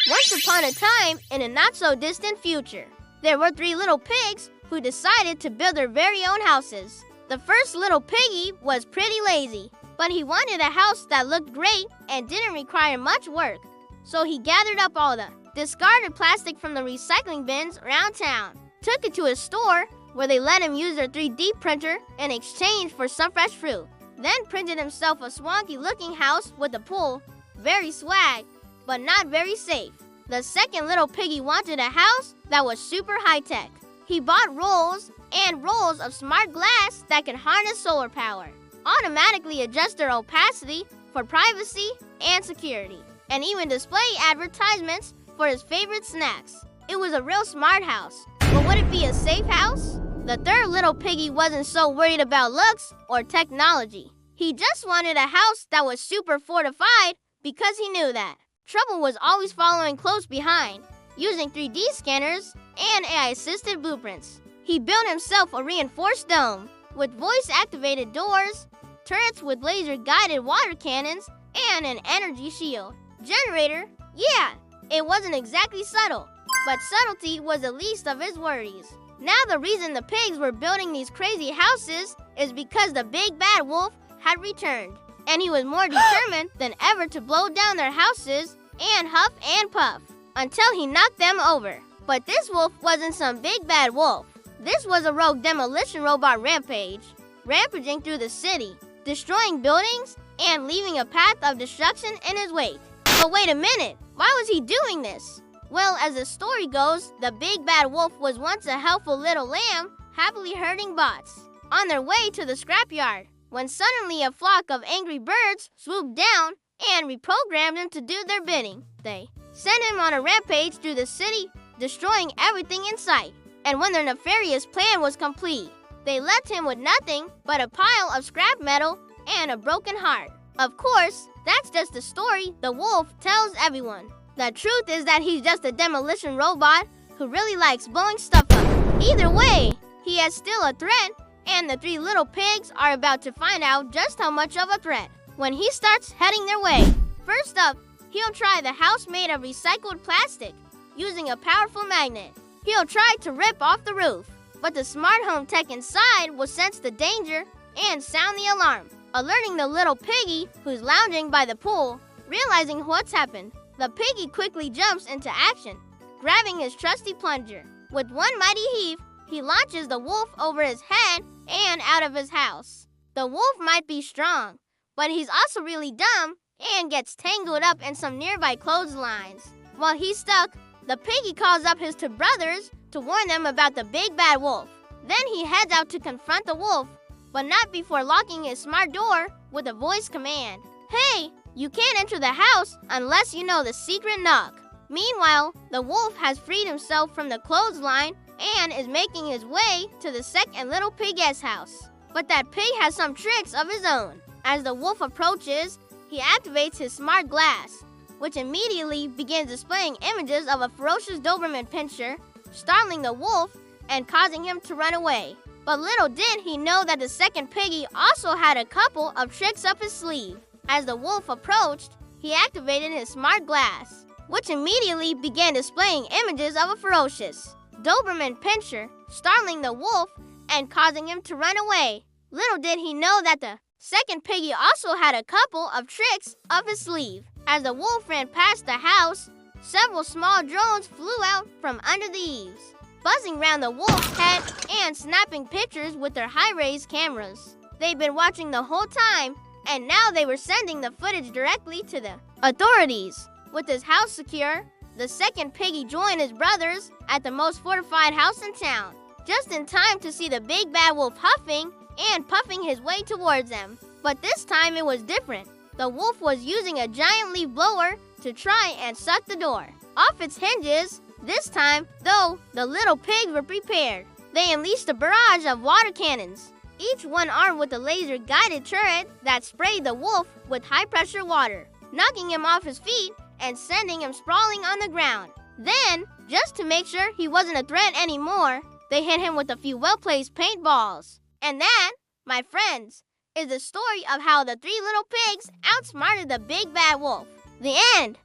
Once upon a time, in a not-so-distant future, there were 3 little pigs who decided to build their very own houses. The first little piggy was pretty lazy, but he wanted a house that looked great and didn't require much work. So he gathered up all the discarded plastic from the recycling bins around town, took it to a store where they let him use their 3D printer in exchange for some fresh fruit, then printed himself a swanky-looking house with a pool. Very swag, but not very safe. The second little piggy wanted a house that was super high-tech. He bought rolls and rolls of smart glass that could harness solar power, automatically adjust their opacity for privacy and security, and even display advertisements for his favorite snacks. It was a real smart house, but would it be a safe house? The third little piggy wasn't so worried about looks or technology. He just wanted a house that was super fortified because he knew that trouble was always following close behind, using 3D scanners and AI-assisted blueprints. He built himself a reinforced dome with voice-activated doors, turrets with laser-guided water cannons, and an energy shield generator. Yeah, it wasn't exactly subtle, but subtlety was the least of his worries. Now the reason the pigs were building these crazy houses is because the big bad wolf had returned, and he was more determined than ever to blow down their houses and huff and puff until he knocked them over. But this wolf wasn't some big bad wolf. This was a rogue demolition robot Rampage, rampaging through the city, destroying buildings and leaving a path of destruction in his wake. But wait a minute, why was he doing this? Well, as the story goes, the big bad wolf was once a helpful little lamb happily herding bots on their way to the scrapyard, when suddenly a flock of angry birds swooped down and reprogrammed him to do their bidding. They sent him on a rampage through the city, destroying everything in sight. And when their nefarious plan was complete, they left him with nothing but a pile of scrap metal and a broken heart. Of course, that's just the story the wolf tells everyone. The truth is that he's just a demolition robot who really likes blowing stuff up. Either way, he is still a threat, and the 3 little pigs are about to find out just how much of a threat when he starts heading their way. First up, he'll try the house made of recycled plastic using a powerful magnet. He'll try to rip off the roof, but the smart home tech inside will sense the danger and sound the alarm, alerting the little piggy who's lounging by the pool. Realizing what's happened, the piggy quickly jumps into action, grabbing his trusty plunger. With one mighty heave, he launches the wolf over his head and out of his house. The wolf might be strong, but he's also really dumb and gets tangled up in some nearby clotheslines. While he's stuck, the piggy calls up his 2 brothers to warn them about the big bad wolf. Then he heads out to confront the wolf, but not before locking his smart door with a voice command. Hey, you can't enter the house unless you know the secret knock. Meanwhile, the wolf has freed himself from the clothesline and is making his way to the second little pig's house. But that pig has some tricks of his own. As the wolf approaches, he activates his smart glass, which immediately begins displaying images of a ferocious Doberman pinscher, startling the wolf and causing him to run away. But little did he know that the second piggy also had a couple of tricks up his sleeve. As the wolf approached, he activated his smart glass, which immediately began displaying images of a ferocious Doberman pinscher, startling the wolf and causing him to run away. Little did he know that the second piggy also had a couple of tricks up his sleeve. As the wolf ran past the house, several small drones flew out from under the eaves, buzzing round the wolf's head and snapping pictures with their high-res cameras. They'd been watching the whole time, and now they were sending the footage directly to the authorities. With his house secure, the second piggy joined his brothers at the most fortified house in town, just in time to see the big bad wolf huffing and puffing his way towards them. But this time it was different. The wolf was using a giant leaf blower to try and suck the door off its hinges. This time, though, the little pigs were prepared. They unleashed a barrage of water cannons, each one armed with a laser-guided turret that sprayed the wolf with high-pressure water, knocking him off his feet and sending him sprawling on the ground. Then, just to make sure he wasn't a threat anymore, they hit him with a few well-placed paintballs. And that, my friends, is the story of how the 3 little pigs outsmarted the big bad wolf. The end.